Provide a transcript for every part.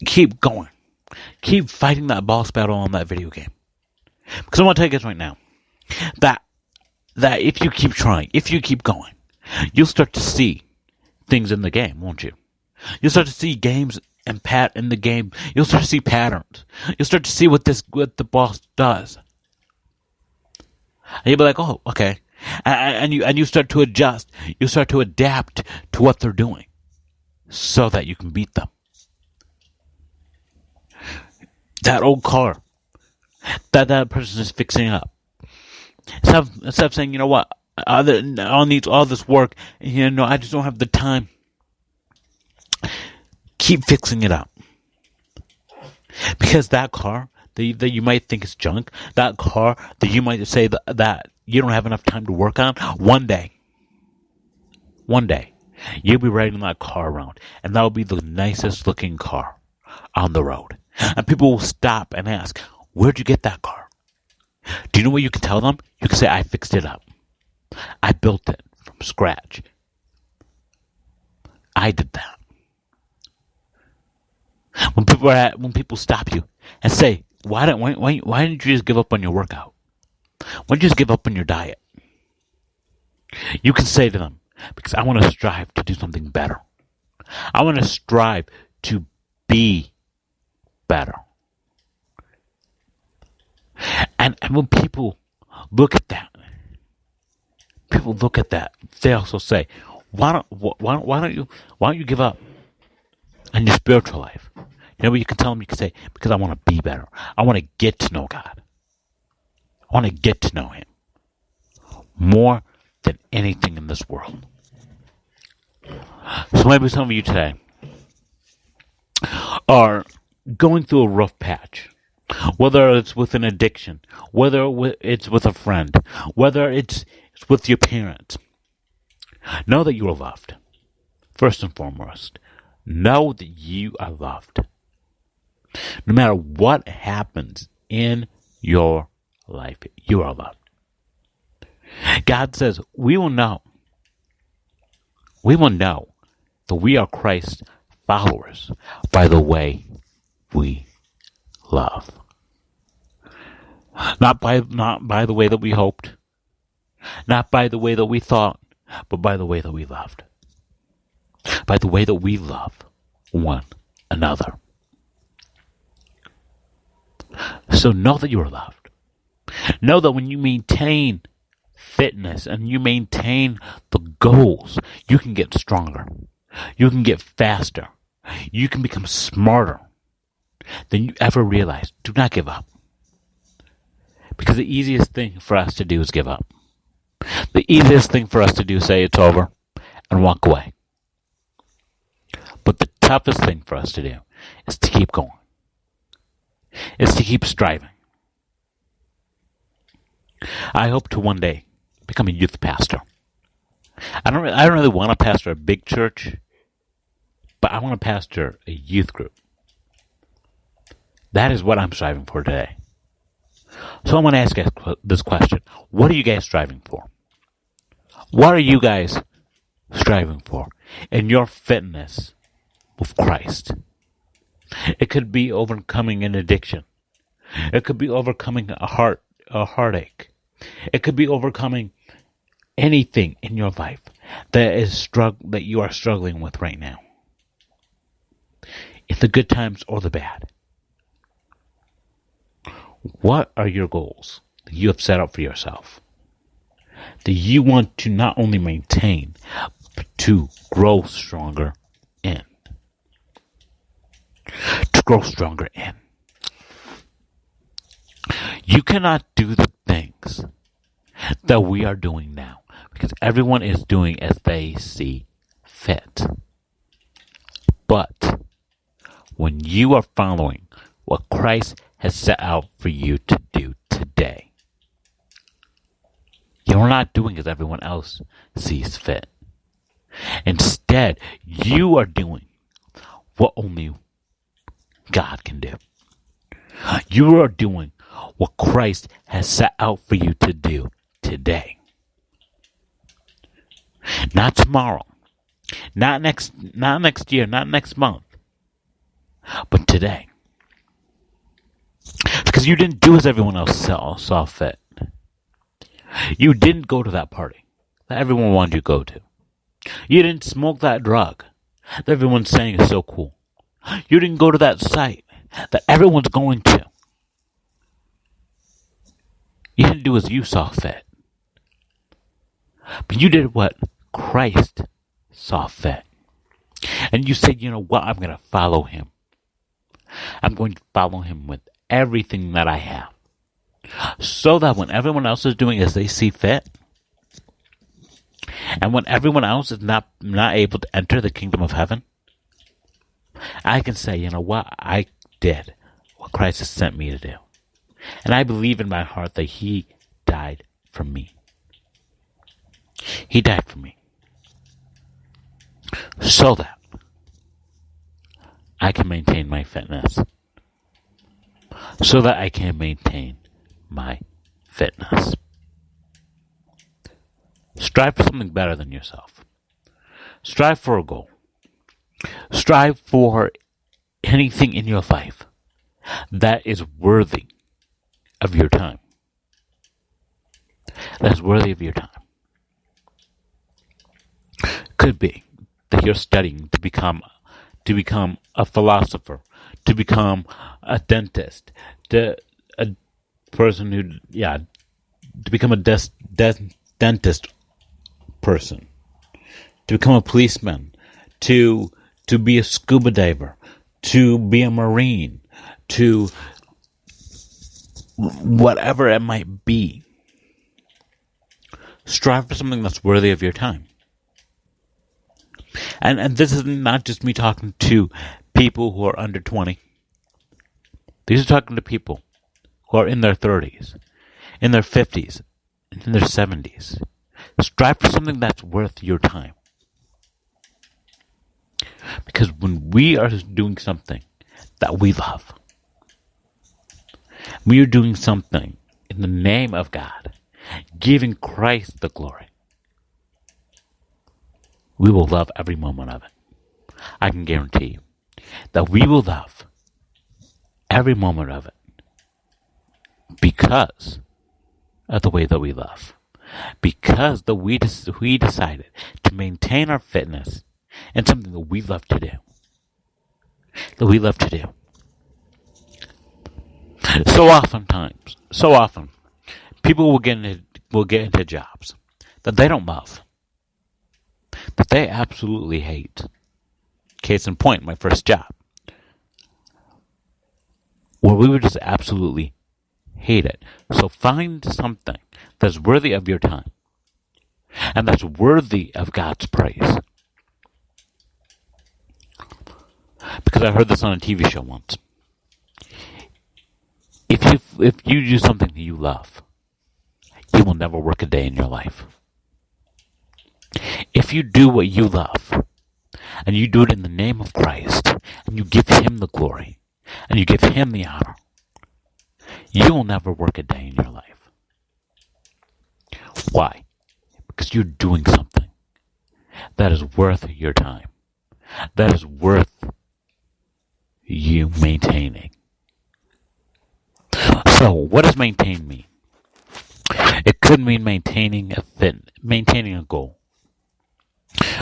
keep going. Keep fighting that boss battle on that video game. Because I want to tell you guys right now that if you keep trying, if you keep going, you'll start to see things in the game, won't you? You'll start to see games and in the game. You'll start to see patterns. You'll start to see what the boss does. And you'll be like, oh, okay. And you start to adjust. You start to adapt to what they're doing so that you can beat them. That old car that person is fixing up. Instead of saying, you know what, I'll need all this work, and, I just don't have the time. Keep fixing it up. Because that car that you might think is junk, that car that you might say that you don't have enough time to work on, one day, you'll be riding that car around, and that'll be the nicest looking car on the road. And people will stop and ask, where'd you get that car? Do you know what you can tell them? You can say, I fixed it up. I built it from scratch. I did that. When people stop you and say, why didn't you just give up on your workout? Why didn't you just give up on your diet? You can say to them, because I want to strive to do something better. I want to strive to be better. And when people look at that, they also say, why don't you give up on your spiritual life? You know what you can tell them? You can say, because I want to be better. I want to get to know God. I want to get to know Him more than anything in this world. So maybe some of you today are going through a rough patch. Whether it's with an addiction, whether it's with a friend, whether it's with your parents. Know that you are loved. First and foremost, know that you are loved. No matter what happens in your life, you are loved. God says we will know that we are Christ's followers by the way we love. Not by the way that we hoped, not by the way that we thought, but by the way that we loved. By the way that we love one another. So know that you are loved. Know that when you maintain fitness and you maintain the goals, you can get stronger. You can get faster. You can become smarter than you ever realized. Do not give up. Because the easiest thing for us to do is give up. The easiest thing for us to do is say it's over and walk away. But the toughest thing for us to do is to keep going. Is to keep striving. I hope to one day become a youth pastor. I don't really want to pastor a big church, but I want to pastor a youth group. That is what I'm striving for today. So I want to ask you this question. What are you guys striving for? What are you guys striving for in your fitness with Christ? It could be overcoming an addiction. It could be overcoming a heartache. It could be overcoming anything in your life that you are struggling with right now. In the good times or the bad. What are your goals that you have set up for yourself? That you want to not only maintain, but to grow stronger in. To grow stronger in. You cannot do the things that we are doing now because everyone is doing as they see fit. But when you are following what Christ has set out for you to do today, you're not doing as everyone else sees fit. Instead, you are doing what only God can do. You are doing what Christ has set out for you to do today. Not tomorrow. Not next year. Not next month. but today. Because you didn't do as everyone else saw fit. You didn't go to that party that everyone wanted you to go to. You didn't smoke that drug that everyone's saying is so cool. You didn't go to that site that everyone's going to. You didn't do as you saw fit. But you did what Christ saw fit. And you said, you know what, I'm going to follow him. I'm going to follow him with everything that I have. So that when everyone else is doing as they see fit, and when everyone else is not able to enter the kingdom of heaven, I can say, you know what, I did what Christ has sent me to do. And I believe in my heart that he died for me. He died for me. So that I can maintain my fitness. So that I can maintain my fitness. Strive for something better than yourself. Strive for a goal. Strive for anything in your life that is worthy of your time. That is worthy of your time. Could be that you're studying to become a philosopher, to become a dentist, a person to become a dentist person, to become a policeman, to be a scuba diver, to be a marine, to whatever it might be. Strive for something that's worthy of your time. And this is not just me talking to people who are under 20. These are talking to people who are in their 30s, in their 50s, in their 70s. Strive for something that's worth your time. Because when we are doing something that we love, we are doing something in the name of God, giving Christ the glory, we will love every moment of it. I can guarantee you that we will love every moment of it because of the way that we love. Because we decided to maintain our fitness in something that we love to do. That we love to do. So often, people will get into jobs that they don't love, that they absolutely hate. Case in point, my first job, where we would just absolutely hate it. So find something that's worthy of your time, and that's worthy of God's praise. Because I heard this on a TV show once. If you do something that you love, you will never work a day in your life. If you do what you love, and you do it in the name of Christ, and you give him the glory, and you give him the honor, you will never work a day in your life. Why? Because you're doing something that is worth your time, that is worth you maintaining. So, what does maintain mean? It could mean maintaining a goal,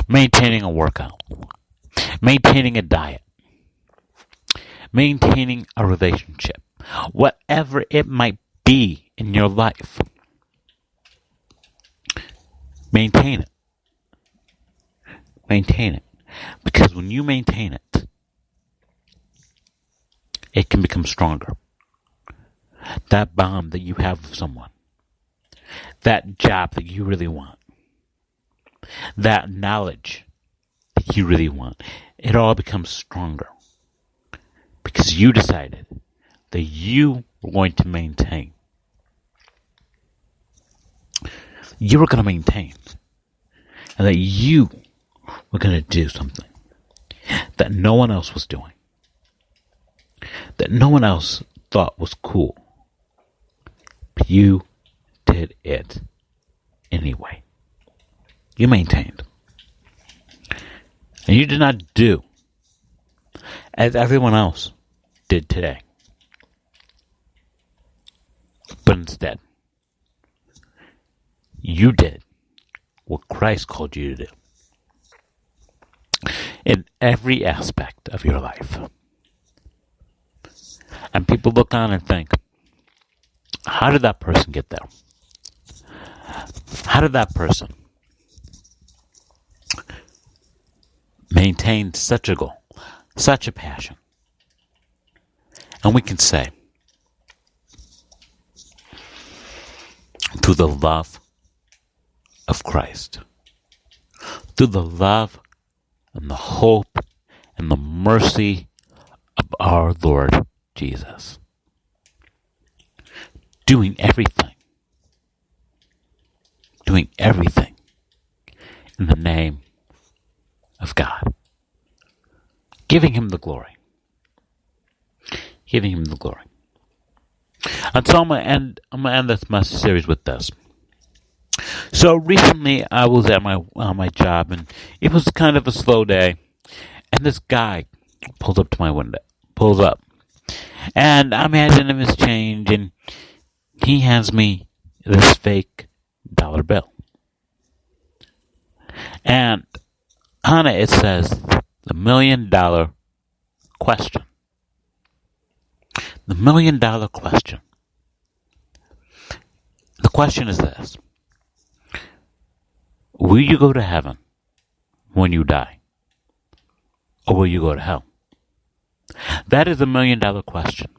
maintaining a workout, maintaining a diet, maintaining a relationship, whatever it might be in your life. Maintain it. Maintain it. Because when you maintain it, it can become stronger. That bond that you have with someone, that job that you really want, that knowledge that you really want, it all becomes stronger. Because you decided that you were going to maintain. You were going to maintain. And that you were going to do something that no one else was doing. That no one else thought was cool. But you did it anyway. You maintained. And you did not do as everyone else did today. But instead, you did what Christ called you to do in every aspect of your life. And people look on and think, how did that person get there? How did that person maintain such a goal, such a passion? And we can say, through the love of Christ, through the love and the hope and the mercy of our Lord Jesus, doing everything in the name of God, giving Him the glory. And so I'm gonna end this message series with this. So recently I was at my job, and it was kind of a slow day, and this guy pulls up to my window, and I'm handing him his change, and he hands me this fake dollar bill. And on it says, the $1 million question. The $1 million question. The question is this: will you go to heaven when you die? Or will you go to hell? That is a $1 million question.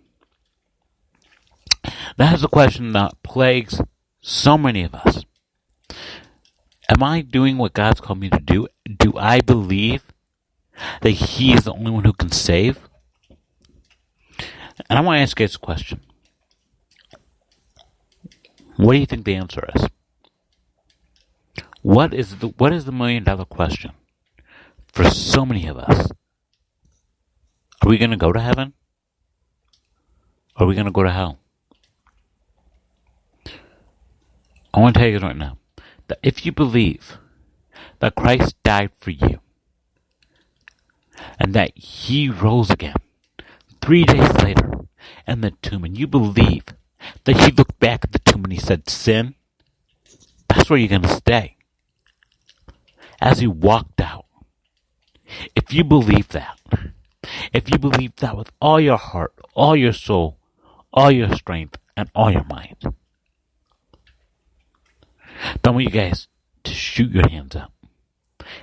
That is a question that plagues so many of us. Am I doing what God's called me to do? Do I believe that He is the only one who can save? And I want to ask you guys a question. What do you think the answer is? What is the $1 million question for so many of us? Are we going to go to heaven? Or are we going to go to hell? I want to tell you right now that if you believe that Christ died for you and that He rose again 3 days later in the tomb, and you believe that He looked back at the tomb and He said, sin, that's where you're going to stay. As He walked out. If you believe that with all your heart, all your soul, all your strength, and all your mind, then I want you guys to shoot your hands up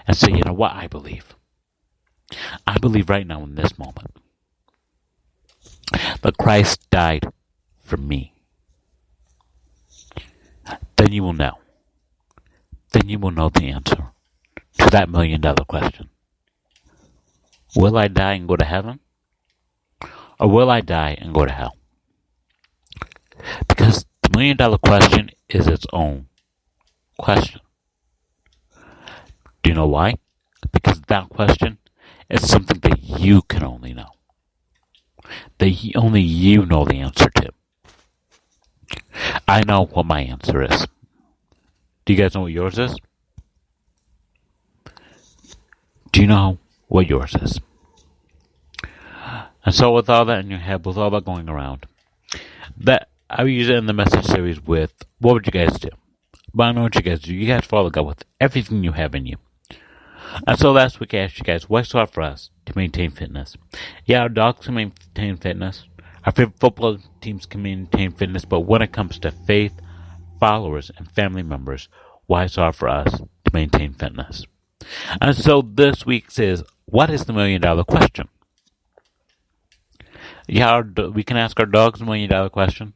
and say, you know what, I believe. I believe right now in this moment that Christ died for me. Then you will know. Then you will know the answer to that $1 million question. Will I die and go to heaven? Or will I die and go to hell? Because the $1 million question is its own question. Do you know why? Because that question is something that you can only know. That only you know the answer to. I know what my answer is. Do you guys know what yours is? Do you know what yours is? And so with all that in your head, with all that going around, that I will use it in the message series with, what would you guys do? But I know what you guys do. You guys follow God with everything you have in you. And so last week I asked you guys, what's hard for us to maintain fitness? Yeah, our dogs can maintain fitness. Our favorite football teams can maintain fitness. But when it comes to faith, followers, and family members, why it's hard for us to maintain fitness? And so this week says, what is the $1 million question? Yeah, we can ask our dogs the $1 million question.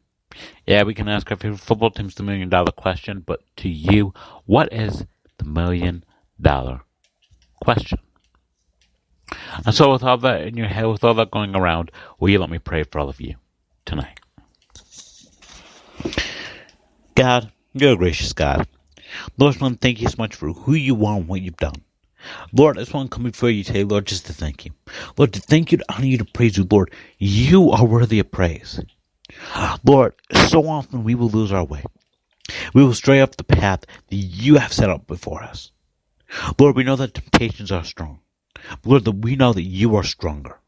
Yeah, we can ask our favorite football teams the $1 million question. But to you, what is the $1 million question? And so with all that in your head, with all that going around, will you let me pray for all of you tonight? God, you're a gracious God. Lord, I just want to thank you so much for who you are and what you've done. Lord, I just want to come before you today, Lord, just to thank you. Lord, to thank you, to honor you, to praise you. Lord, you are worthy of praise. Lord, so often we will lose our way. We will stray off the path that you have set up before us. Lord, we know that temptations are strong. Lord, that we know that you are stronger.